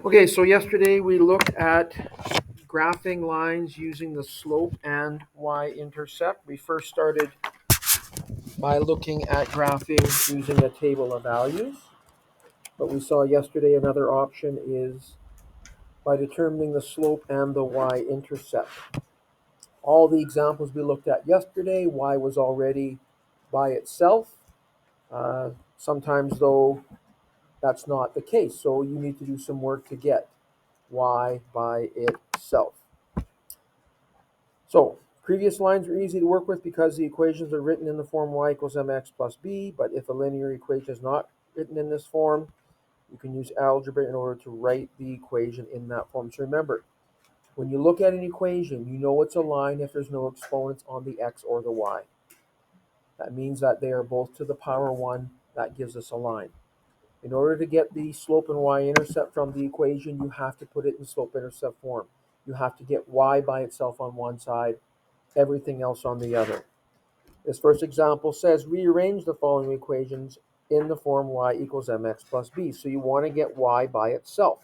Okay, so yesterday we looked at graphing lines using the slope and y-intercept. We first started by looking at graphing using a table of values, but we saw yesterday another option is by determining the slope and the y-intercept. All the examples we looked at yesterday, y was already by itself. Sometimes, though, that's not the case, so you need to do some work to get y by itself. So previous lines are easy to work with because the equations are written in the form y equals mx plus b, but if a linear equation is not written in this form, you can use algebra in order to write the equation in that form. So remember, when you look at an equation, you know it's a line if there's no exponents on the x or the y. That means that they are both to the power 1. That gives us a line. In order to get the slope and y-intercept from the equation, you have to put it in slope-intercept form. You have to get y by itself on one side, everything else on the other. This first example says rearrange the following equations in the form y equals mx plus b. So you want to get y by itself.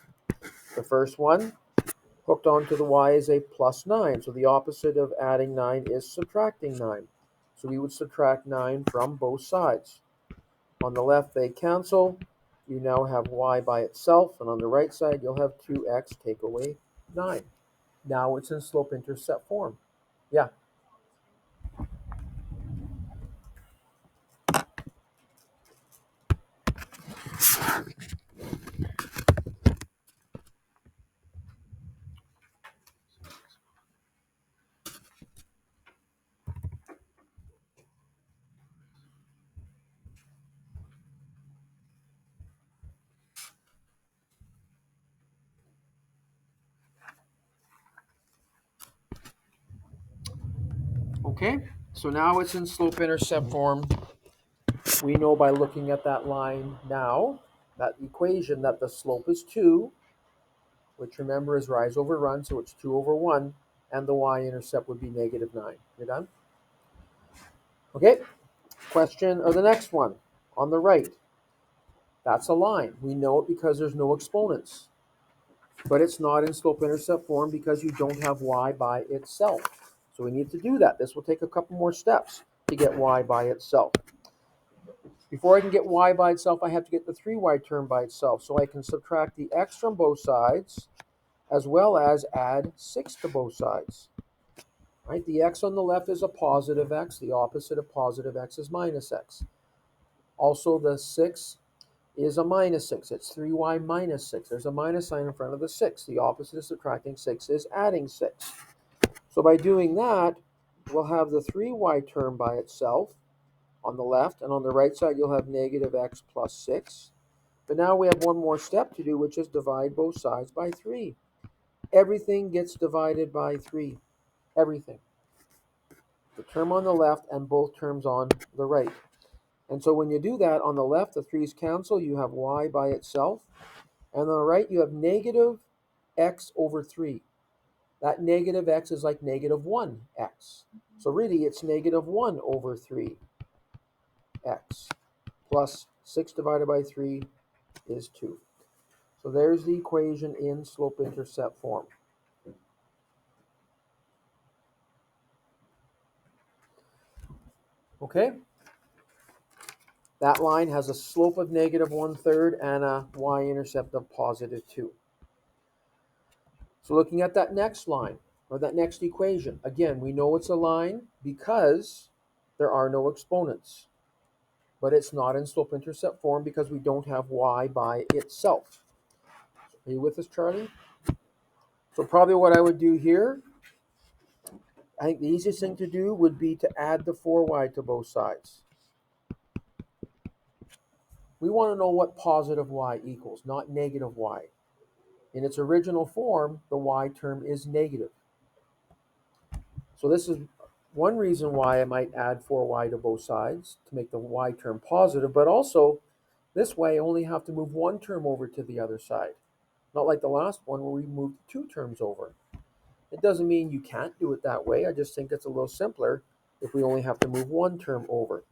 The first one, hooked onto the y, is a plus 9. So the opposite of adding 9 is subtracting 9. So we would subtract 9 from both sides. On the left, they cancel. You now have y by itself. And on the right side, you'll have 2x take away 9. Now it's in slope-intercept form. Yeah. Okay, so now it's in slope-intercept form. We know by looking at that line now, that equation, that the slope is 2, which remember is rise over run, so it's 2 over 1, and the y-intercept would be negative 9. You're done? Okay, question, or the next one, on the right. That's a line. We know it because there's no exponents. But it's not in slope-intercept form because you don't have y by itself. So we need to do that. This will take a couple more steps to get y by itself. Before I can get y by itself, I have to get the 3y term by itself. So I can subtract the x from both sides, as well as add 6 to both sides. Right? The x on the left is a positive x. The opposite of positive x is minus x. Also, the 6 is a minus 6. It's 3y minus 6. There's a minus sign in front of the 6. The opposite of subtracting 6 is adding 6. So by doing that, we'll have the 3y term by itself on the left, and on the right side you'll have negative x plus 6. But now we have one more step to do, which is divide both sides by 3. Everything gets divided by 3. Everything. The term on the left and both terms on the right. And so when you do that, on the left, the 3's cancel. You have y by itself. And on the right, you have negative x over 3. That negative x is like negative 1x. So really, it's negative 1 over 3x. Plus 6 divided by 3 is 2. So there's the equation in slope-intercept form. Okay? That line has a slope of negative 1/3 and a y-intercept of positive 2. So looking at that next line, or that next equation, again, we know it's a line because there are no exponents. But it's not in slope-intercept form because we don't have y by itself. Are you with us, Charlie? So probably what I would do here, I think the easiest thing to do would be to add the 4y to both sides. We want to know what positive y equals, not negative y. In its original form, the y term is negative. So this is one reason why I might add 4y to both sides to make the y term positive, but also this way I only have to move one term over to the other side. Not like the last one where we moved 2 terms over. It doesn't mean you can't do it that way. I just think it's a little simpler if we only have to move one term over.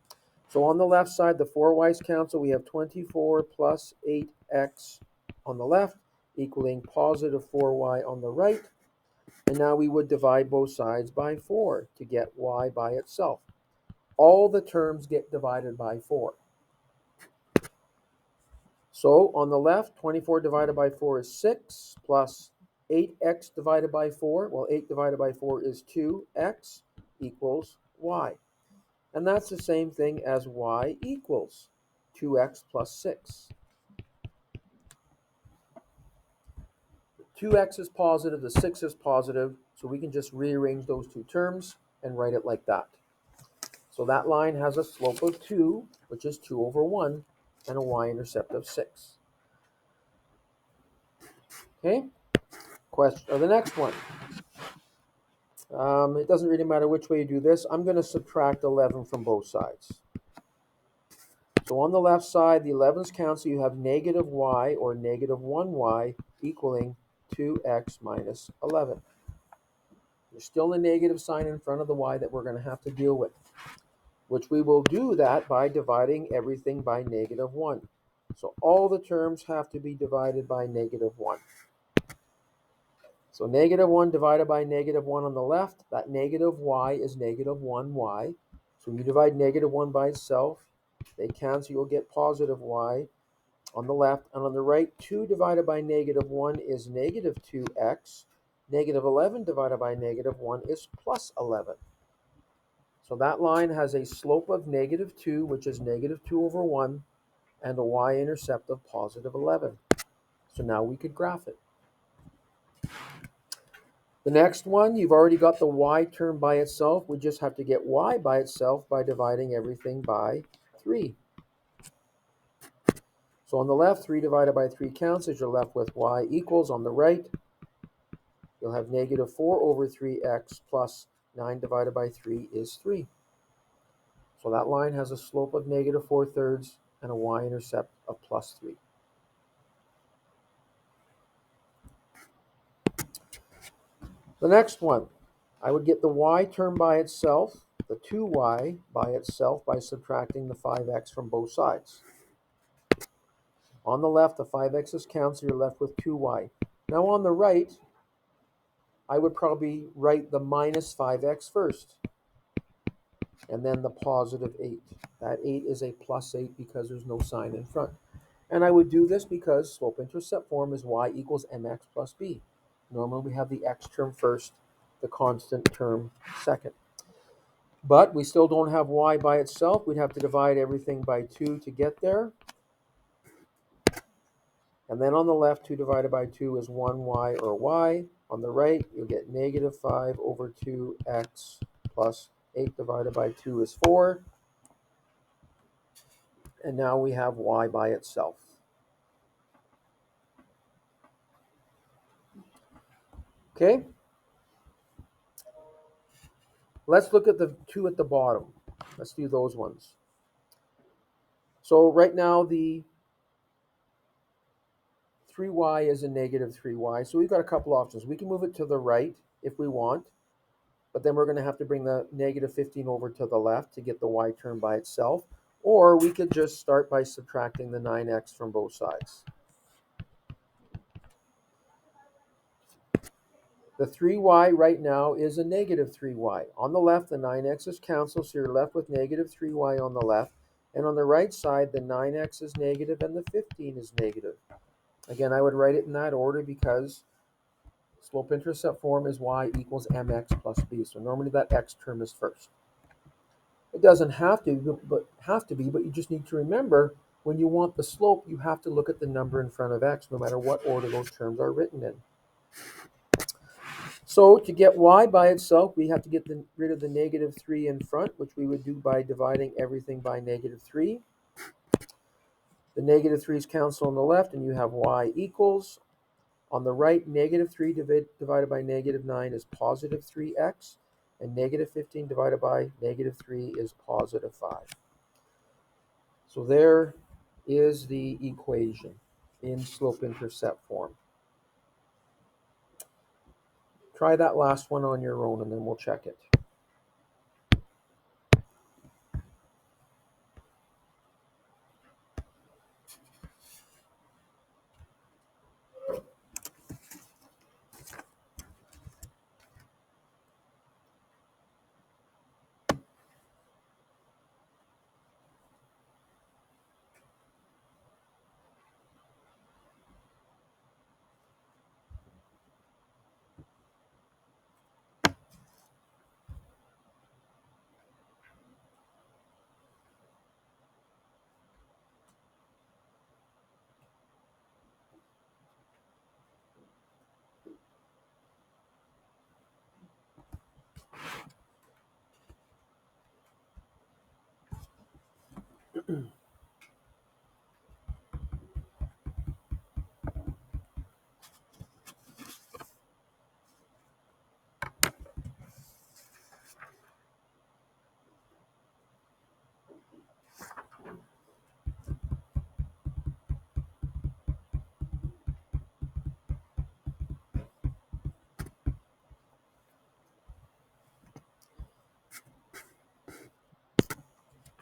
So on the left side, the 4y's cancel. We have 24 plus 8x on the left equaling positive 4y on the right. And now we would divide both sides by 4 to get y by itself. All the terms get divided by 4. So on the left, 24 divided by 4 is 6, plus 8x divided by 4. Well, 8 divided by 4 is 2x equals y. And that's the same thing as y equals 2x plus 6. 2x is positive, the 6 is positive, so we can just rearrange those two terms and write it like that. So that line has a slope of 2, which is 2 over 1, and a y-intercept of 6. Okay? The next one. It doesn't really matter which way you do this. I'm going to subtract 11 from both sides. So on the left side, the 11's cancel. You have negative y, or negative 1y, equaling 2x minus 11. There's still a negative sign in front of the y that we're going to have to deal with, which we will do that by dividing everything by negative 1. So all the terms have to be divided by negative 1. So negative 1 divided by negative 1 on the left, that negative y is negative 1y. So when you divide negative 1 by itself, they cancel, you'll get positive y on the left. And on the right, 2 divided by negative 1 is negative 2x. Negative 11 divided by negative 1 is plus 11. So that line has a slope of negative 2, which is negative 2 over 1, and a y-intercept of positive 11. So now we could graph it. The next one, you've already got the y term by itself. We just have to get y by itself by dividing everything by 3. So on the left, 3 divided by 3 cancels. You're left with y equals. On the right, you'll have negative 4 over 3x plus 9 divided by 3 is 3. So that line has a slope of negative 4/3 and a y-intercept of plus 3. The next one, I would get the y term by itself, the 2y by itself, by subtracting the 5x from both sides. On the left, the 5x's cancel, you're left with 2y. Now on the right, I would probably write the minus 5x first, and then the positive 8. That 8 is a plus 8 because there's no sign in front. And I would do this because slope-intercept form is y equals mx plus b. Normally we have the x term first, the constant term second. But we still don't have y by itself. We'd have to divide everything by 2 to get there. And then on the left, 2 divided by 2 is 1y, or y. On the right, you'll get negative 5 over 2x plus 8 divided by 2 is 4. And now we have y by itself. Okay? Let's look at the 2 at the bottom. Let's do those ones. So right now, the 3y is a negative 3y. So we've got a couple options. We can move it to the right if we want, but then we're going to have to bring the negative 15 over to the left to get the y term by itself. Or we could just start by subtracting the 9x from both sides. The 3y right now is a negative 3y. On the left, the 9x's cancel, so you're left with negative 3y on the left. And on the right side, the 9x is negative and the 15 is negative. Again, I would write it in that order because slope-intercept form is y equals mx plus b. So normally that x term is first. It doesn't have to be, but you just need to remember when you want the slope, you have to look at the number in front of x, no matter what order those terms are written in. So to get y by itself, we have to get rid of the negative 3 in front, which we would do by dividing everything by negative 3. The negative 3's cancel on the left, and you have y equals. On the right, negative 3 divided by negative 9 is positive 3x, and negative 15 divided by negative 3 is positive 5. So there is the equation in slope-intercept form. Try that last one on your own, and then we'll check it.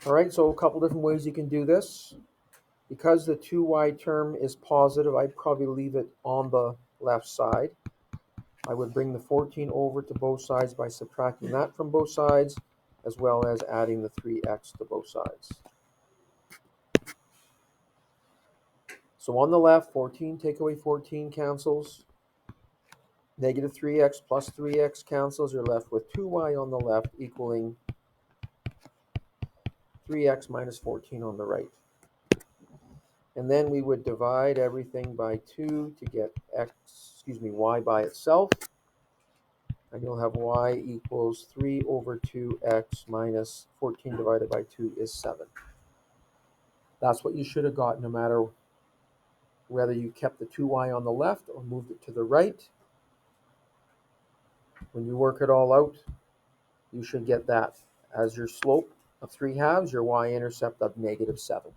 All right, so a couple different ways you can do this. Because the 2y term is positive, I'd probably leave it on the left side. I would bring the 14 over to both sides by subtracting that from both sides, as well as adding the 3x to both sides. So on the left, 14 take away 14 cancels. Negative 3x plus 3x cancels. You're left with 2y on the left equaling 3x minus 14 on the right. And then we would divide everything by 2 to get y by itself. And you'll have y equals 3 over 2x minus 14 divided by 2 is 7. That's what you should have got no matter whether you kept the 2y on the left or moved it to the right. When you work it all out, you should get that as your slope of 3/2, your y-intercept of negative 7.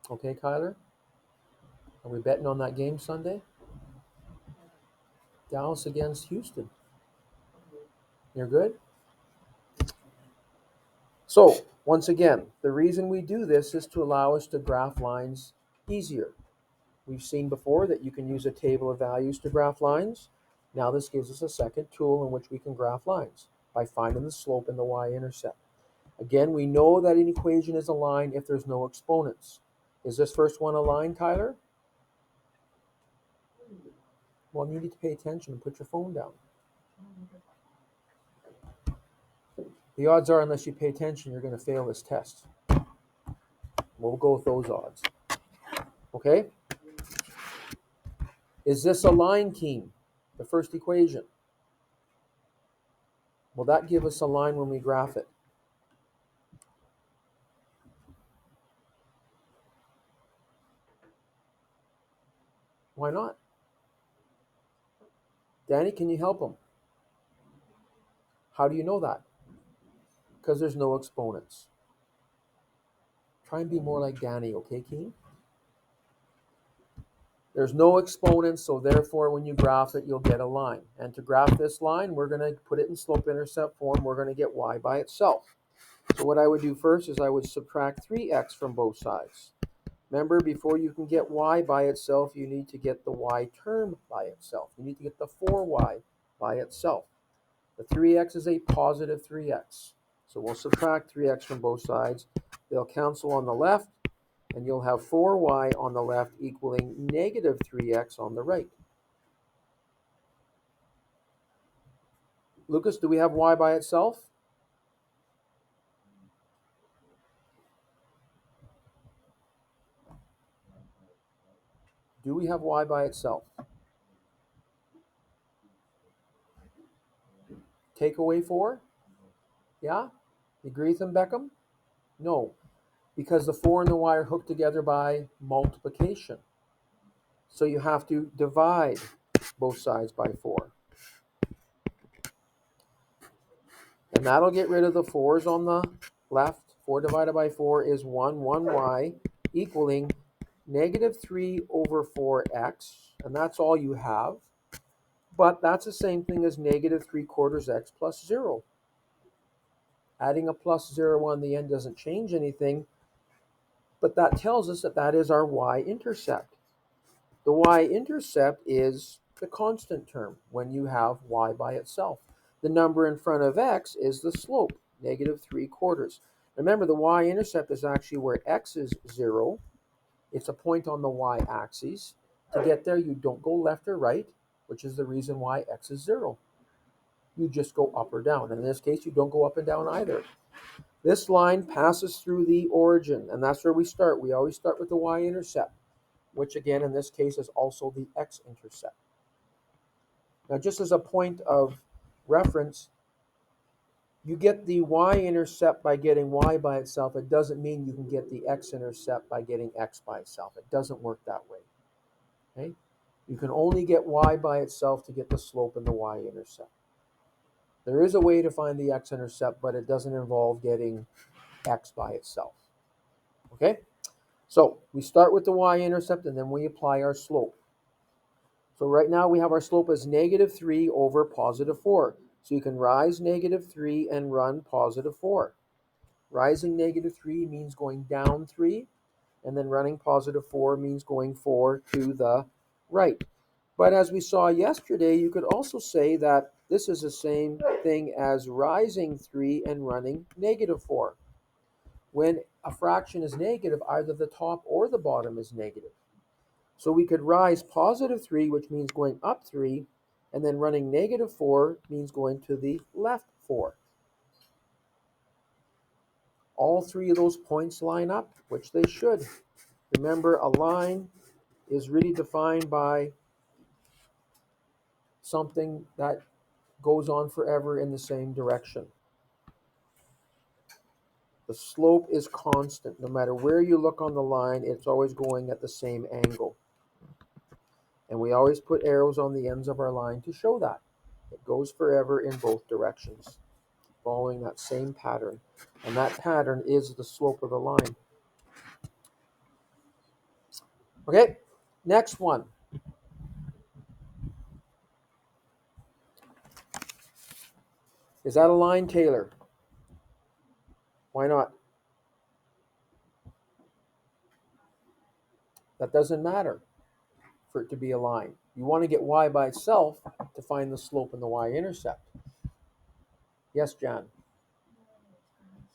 Okay, Kyler? Are we betting on that game Sunday? Dallas against Houston. You're good? So, once again, the reason we do this is to allow us to graph lines easier. We've seen before that you can use a table of values to graph lines. Now this gives us a second tool in which we can graph lines by finding the slope and the y-intercept. Again, we know that an equation is a line if there's no exponents. Is this first one a line, Kyler? Well, you need to pay attention and put your phone down. The odds are, unless you pay attention, you're going to fail this test. We'll go with those odds. Okay? Is this a line, Keen? The first equation. Will that give us a line when we graph it? Why not? Danny, can you help him? How do you know that? Because there's no exponents. Try and be more like Danny, okay, Keen? There's no exponents, so therefore when you graph it, you'll get a line. And to graph this line, we're going to put it in slope-intercept form. We're going to get y by itself. So what I would do first is I would subtract 3x from both sides. Remember, before you can get y by itself, you need to get the y term by itself. You need to get the 4y by itself. The 3x is a positive 3x. So we'll subtract 3x from both sides. They'll cancel on the left, and you'll have 4y on the left equaling negative 3x on the right. Lucas, do we have y by itself? Do we have y by itself? Take away 4? Yeah? You agree with him, Beckham? No, because the 4 and the y are hooked together by multiplication. So you have to divide both sides by 4. And that'll get rid of the 4's on the left. 4 divided by 4 is 1y, equaling negative 3 over 4x. And that's all you have. But that's the same thing as negative 3/4 x plus 0. Adding a plus 0 on the end doesn't change anything, but that tells us that that is our y-intercept. The y-intercept is the constant term when you have y by itself. The number in front of x is the slope, negative 3/4. Remember, the y-intercept is actually where x is 0. It's a point on the y-axis. To get there, you don't go left or right, which is the reason why x is 0. You just go up or down. In this case, you don't go up and down either. This line passes through the origin, and that's where we start. We always start with the y-intercept, which again, in this case, is also the x-intercept. Now, just as a point of reference, You get the y-intercept by getting y by itself. It doesn't mean you can get the x-intercept by getting x by itself. It doesn't work that way. Okay? You can only get y by itself to get the slope and the y-intercept. There is a way to find the x-intercept, but it doesn't involve getting x by itself. Okay? So we start with the y-intercept and then we apply our slope. So right now we have our slope as negative 3 over positive 4. So you can rise negative 3 and run positive 4. Rising negative 3 means going down 3, and then running positive 4 means going 4 to the right. But as we saw yesterday, you could also say that this is the same thing as rising 3 and running negative 4. When a fraction is negative, either the top or the bottom is negative. So we could rise positive 3, which means going up 3, and then running negative 4 means going to the left 4. All three of those points line up, which they should. Remember, a line is really defined by something that goes on forever in the same direction. The slope is constant. No matter where you look on the line, it's always going at the same angle. And we always put arrows on the ends of our line to show that. It goes forever in both directions, following that same pattern. And that pattern is the slope of the line. Okay, next one. Is that a line, Taylor? Why not? That doesn't matter for it to be a line. You want to get y by itself to find the slope and the y-intercept. Yes, Jan?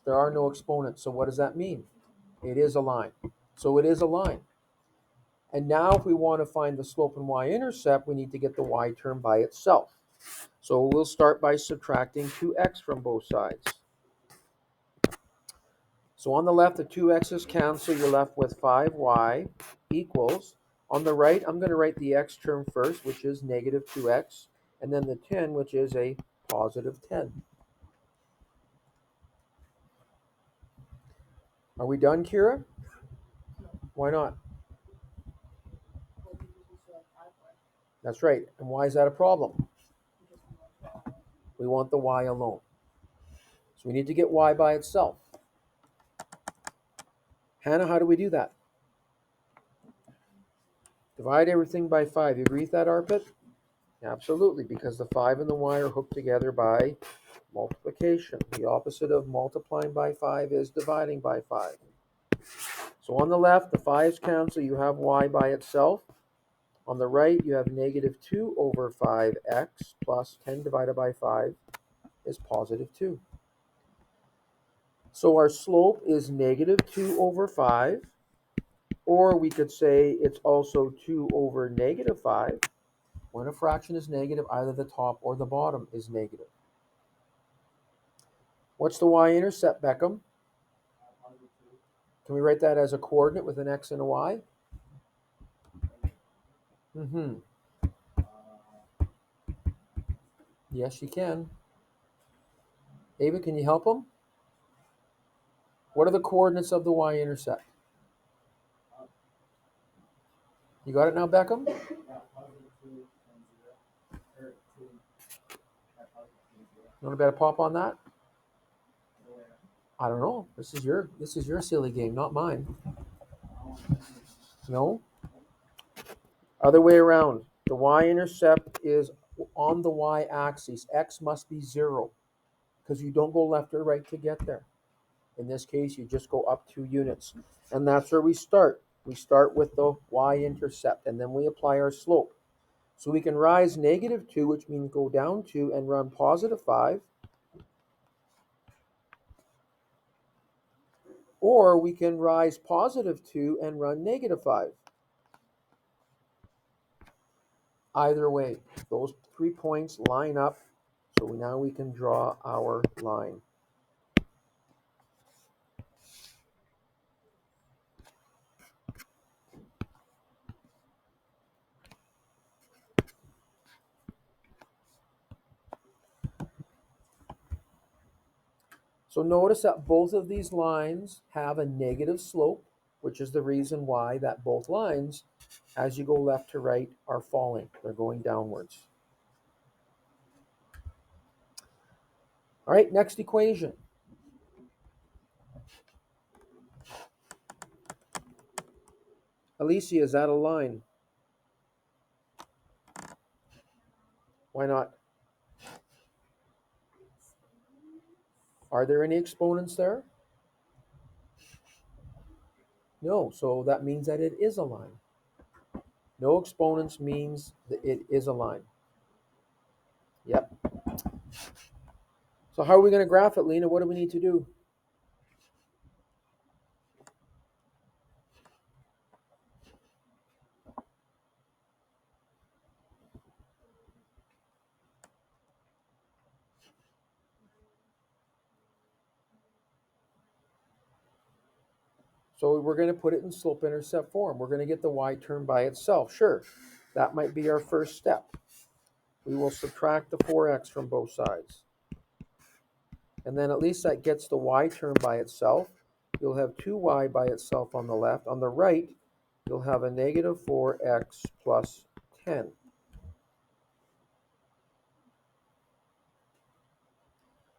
There are no exponents, so what does that mean? It is a line. So it is a line. And now if we want to find the slope and y-intercept, we need to get the y term by itself. So we'll start by subtracting 2x from both sides. So on the left, the 2x's cancel. You're left with 5y equals. On the right, I'm going to write the x term first, which is negative 2x, and then the 10, which is a positive 10. Are we done, Kira? Why not? That's right. And why is that a problem? We want the y alone. So we need to get y by itself. Hannah, how do we do that? Divide everything by 5. You agree with that, Arpit? Absolutely, because the 5 and the y are hooked together by multiplication. The opposite of multiplying by 5 is dividing by 5. So on the left, the 5's cancel. You have y by itself. On the right, you have negative 2 over 5x plus 10 divided by 5 is positive 2. So our slope is negative 2 over 5, or we could say it's also 2 over negative 5. When a fraction is negative, either the top or the bottom is negative. What's the y-intercept, Beckham? Can we write that as a coordinate with an x and a y? Yes, you can. Ava, can you help him? What are the coordinates of the y-intercept? You got it now, Beckham? You want to bet a pop on that? I don't know. This is your silly game, not mine. No? Other way around. The y-intercept is on the y-axis. X must be 0 because you don't go left or right to get there. In this case, you just go up 2 units. And that's where we start. We start with the y-intercept, and then we apply our slope. So we can rise negative 2, which means go down 2, and run positive 5. Or we can rise positive 2 and run negative 5. Either way, those 3 points line up. So now we can draw our line. So notice that both of these lines have a negative slope, which is the reason why that both lines, as you go left to right, are falling. They're going downwards. All right, next equation. Alicia, is that a line? Why not? Are there any exponents there? No, so that means that it is a line. No exponents means that it is a line. Yep. So how are we going to graph it, Lena? What do we need to do? So we're going to put it in slope-intercept form. We're going to get the y term by itself. Sure, that might be our first step. We will subtract the 4x from both sides. And then at least that gets the y term by itself. You'll have 2y by itself on the left. On the right, you'll have a negative 4x plus 10.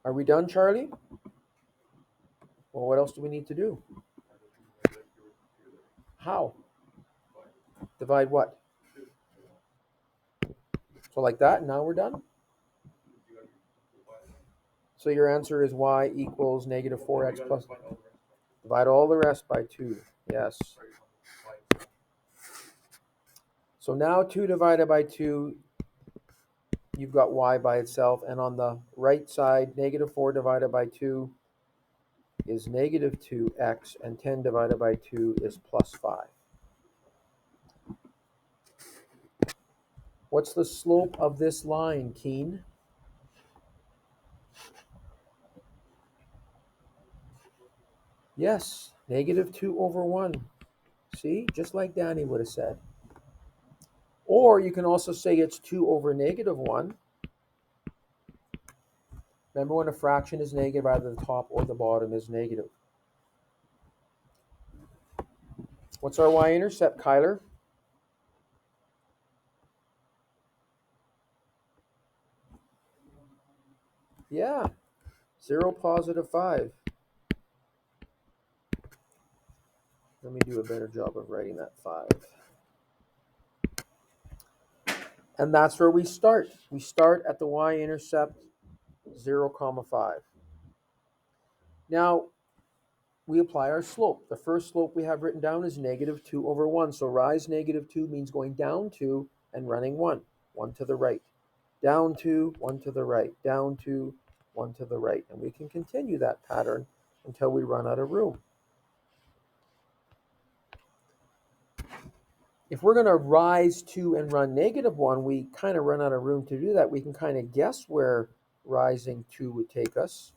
Are we done, Charlie? Well, what else do we need to do? How? Divide what? So like that, and now we're done? So your answer is y equals negative 4x plus. Divide all the rest by 2. Yes. So now 2 divided by 2, you've got y by itself. And on the right side, negative 4 divided by 2 is negative 2x, and 10 divided by 2 is plus 5. What's the slope of this line, Keen? Yes, negative 2 over 1. See, just like Danny would have said. Or you can also say it's 2 over negative 1. Remember, when a fraction is negative, either the top or the bottom is negative. What's our y-intercept, Kyler? Yeah, 0, positive 5. Let me do a better job of writing that 5. And that's where we start. We start at the y-intercept 0, 5. Now, we apply our slope. The first slope we have written down is negative 2 over 1. So rise negative 2 means going down 2 and running 1. 1 to the right. Down 2, 1 to the right. Down 2, 1 to the right. And we can continue that pattern until we run out of room. If we're going to rise 2 and run negative 1, we kind of run out of room to do that. We can kind of guess where rising 2 would take us.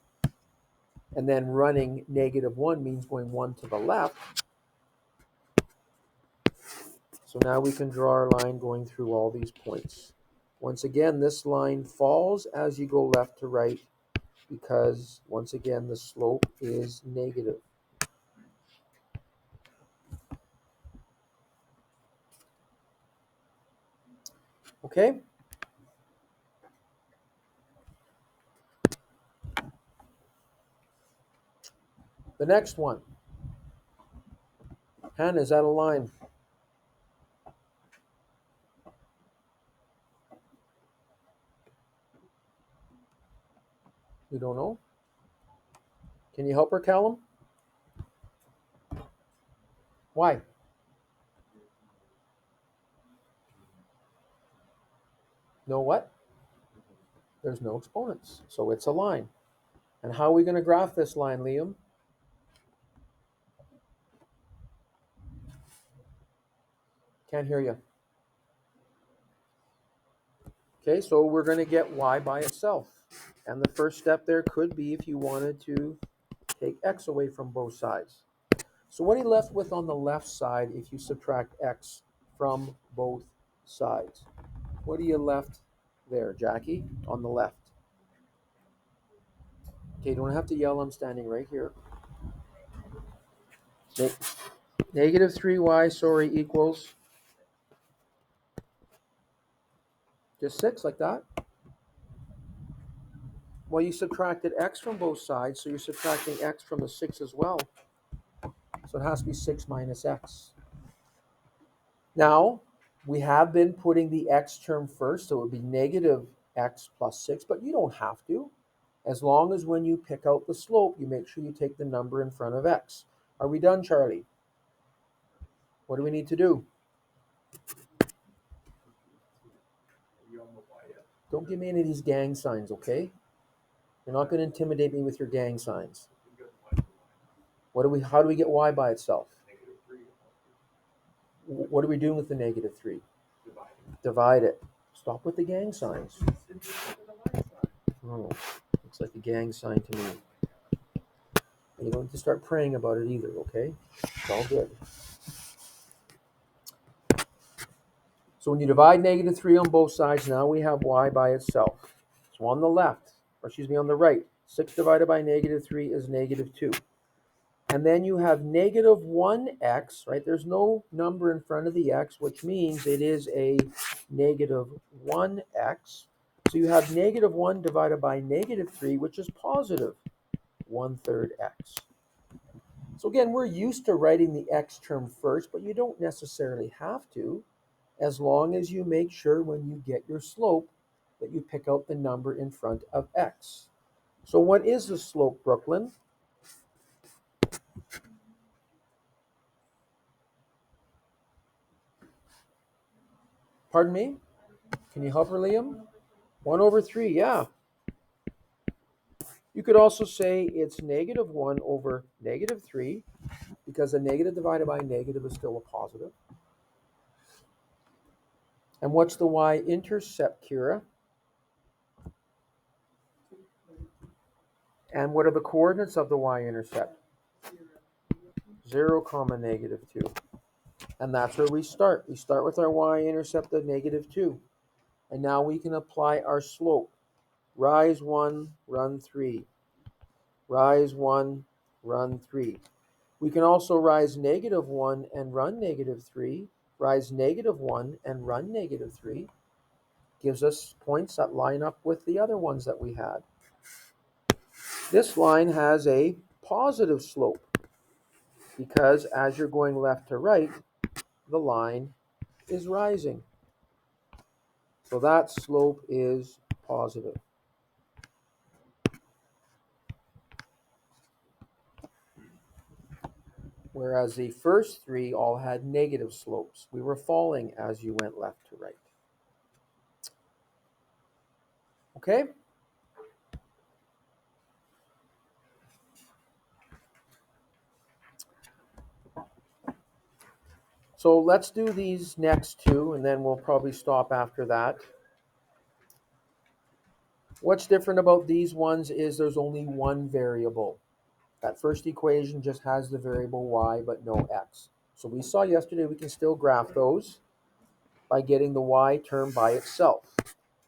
And then running negative 1 means going 1 to the left. So now we can draw our line going through all these points. Once again, this line falls as you go left to right because, once again, the slope is negative. Okay? The next one. Hannah, is that a line? You don't know? Can you help her, Callum? Why? No what? There's no exponents, so it's a line. And how are we going to graph this line, Liam? Can't hear you. Okay, so we're going to get y by itself. And the first step there could be if you wanted to take x away from both sides. So what are you left with on the left side if you subtract x from both sides? What are you left there, Jackie, on the left? Okay, you don't have to yell. I'm standing right here. Negative 3y, sorry, equals just 6, like that. Well, you subtracted x from both sides, so you're subtracting x from the 6 as well. So it has to be 6 minus x. Now, we have been putting the x term first, so it would be negative x plus 6, but you don't have to. As long as when you pick out the slope, you make sure you take the number in front of x. Are we done, Charlie? What do we need to do? Don't give me any of these gang signs, okay? You're not going to intimidate me with your gang signs. How do we get y by itself? What are we doing with the negative 3? Divide it. Stop with the gang signs. Oh, looks like a gang sign to me. You don't have to start praying about it either, okay? It's all good. So when you divide negative 3 on both sides, now we have y by itself. So on the left, on the right, 6 divided by negative 3 is negative 2. And then you have negative 1x, right? There's no number in front of the x, which means it is a negative 1x. So you have negative 1 divided by negative 3, which is positive 1/3 x. So again, we're used to writing the x term first, but you don't necessarily have to, as long as you make sure when you get your slope that you pick out the number in front of x. So what is the slope, Brooklyn? Pardon me? Can you help her, Liam? 1/3, yeah. You could also say it's negative 1 over negative 3, because a negative divided by a negative is still a positive. And what's the y-intercept, Kira? And what are the coordinates of the y-intercept? 0, comma, negative 2. And that's where we start. We start with our y-intercept of negative 2. And now we can apply our slope. Rise 1, run 3. Rise 1, run 3. We can also rise negative 1 and run negative 3. Rise negative 1 and run negative 3. Gives us points that line up with the other ones that we had. This line has a positive slope because as you're going left to right, the line is rising. So that slope is positive. Whereas the first three all had negative slopes. We were falling as you went left to right. Okay? So let's do these next two, and then we'll probably stop after that. What's different about these ones is there's only one variable. That first equation just has the variable y, but no x. So we saw yesterday we can still graph those by getting the y term by itself.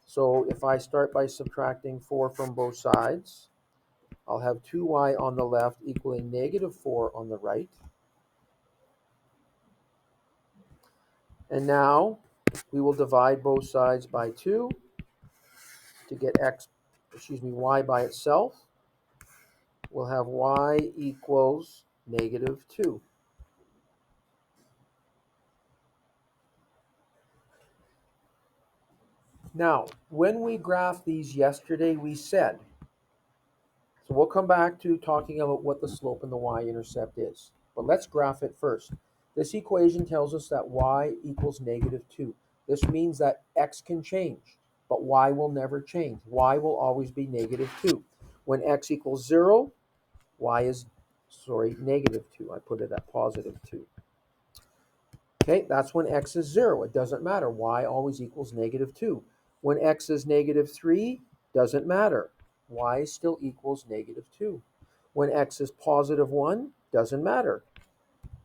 So if I start by subtracting 4 from both sides, I'll have 2y on the left equaling negative 4 on the right. And now we will divide both sides by 2 to get y by itself. We'll have y equals negative 2. Now, when we graphed these yesterday, we said, so we'll come back to talking about what the slope and the y-intercept is. But let's graph it first. This equation tells us that y equals negative 2. This means that x can change, but y will never change. Y will always be negative 2. When x equals 0, negative 2. I put it at positive 2. Okay, that's when x is 0. It doesn't matter. Y always equals negative 2. When x is negative 3, doesn't matter. Y still equals negative 2. When x is positive 1, doesn't matter.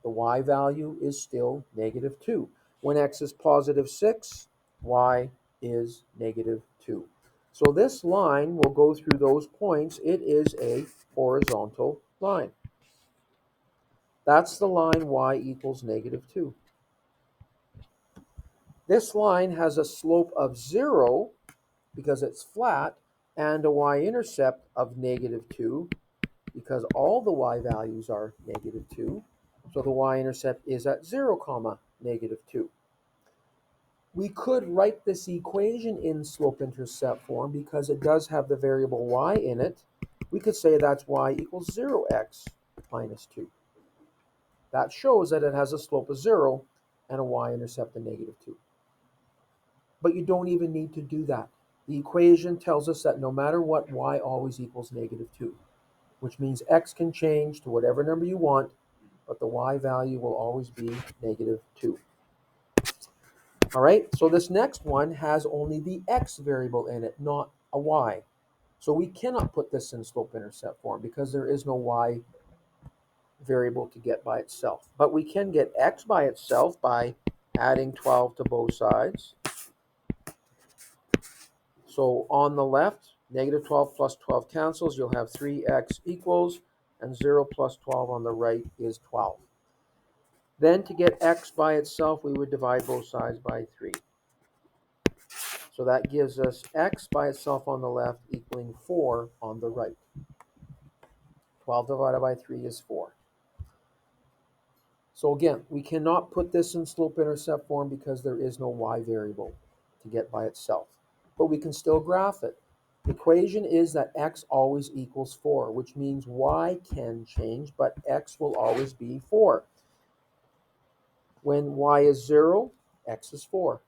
The y value is still negative 2. When x is positive 6, y is negative 2. So this line will go through those points. It is a horizontal line. That's the line y equals -2. This line has a slope of 0 because it's flat, and a y-intercept of -2 because all the y values are -2. So the y-intercept is at 0, -2. We could write this equation in slope-intercept form because it does have the variable y in it. We could say that's y equals 0x minus 2. That shows that it has a slope of 0 and a y-intercept of -2. But you don't even need to do that. The equation tells us that no matter what, y always equals -2, which means x can change to whatever number you want, but the y value will always be -2. All right, so this next one has only the x variable in it, not a y. So we cannot put this in slope-intercept form because there is no y variable to get by itself. But we can get x by itself by adding 12 to both sides. So on the left, -12 plus 12 cancels. You'll have 3x equals, and 0 plus 12 on the right is 12. Then to get x by itself, we would divide both sides by 3. So that gives us x by itself on the left equaling 4 on the right. 12 divided by 3 is 4. So again, we cannot put this in slope-intercept form because there is no y variable to get by itself. But we can still graph it. The equation is that x always equals 4, which means y can change, but x will always be 4. When y is 0, x is 4.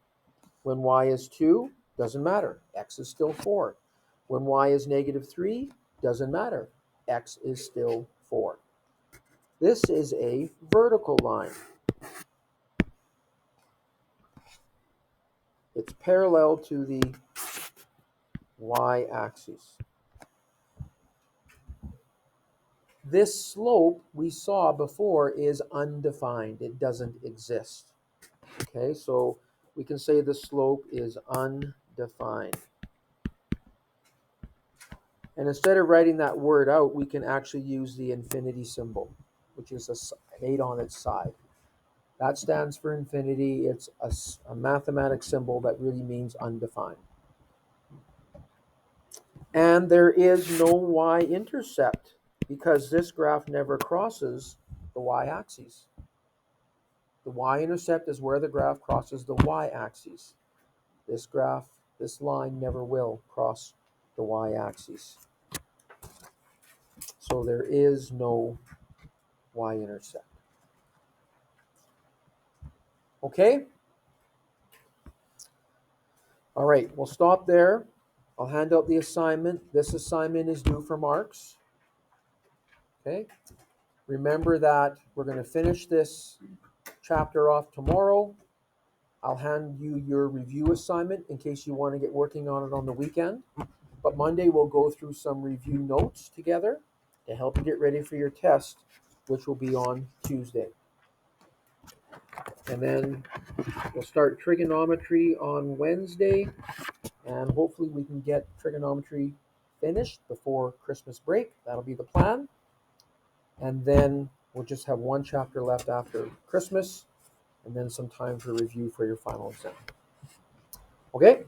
When y is 2, doesn't matter, x is still 4. When y is -3, doesn't matter, x is still 4. This is a vertical line. It's parallel to the y-axis. This slope we saw before is undefined. It doesn't exist. Okay, so we can say the slope is undefined. And instead of writing that word out, we can actually use the infinity symbol, which is an 8 on its side. That stands for infinity. It's a mathematical symbol that really means undefined. And there is no y-intercept because this graph never crosses the y-axis. The y-intercept is where the graph crosses the y-axis. This line never will cross the y-axis. So there is no y-intercept. Okay? All right, we'll stop there. I'll hand out the assignment. This assignment is due for marks. Okay? Remember that we're going to finish this chapter off tomorrow. I'll hand you your review assignment in case you want to get working on it on the weekend. But Monday we'll go through some review notes together to help you get ready for your test, which will be on Tuesday. And then we'll start trigonometry on Wednesday, and hopefully we can get trigonometry finished before Christmas break. That'll be the plan. And then we'll just have one chapter left after Christmas, and then some time for review for your final exam. Okay?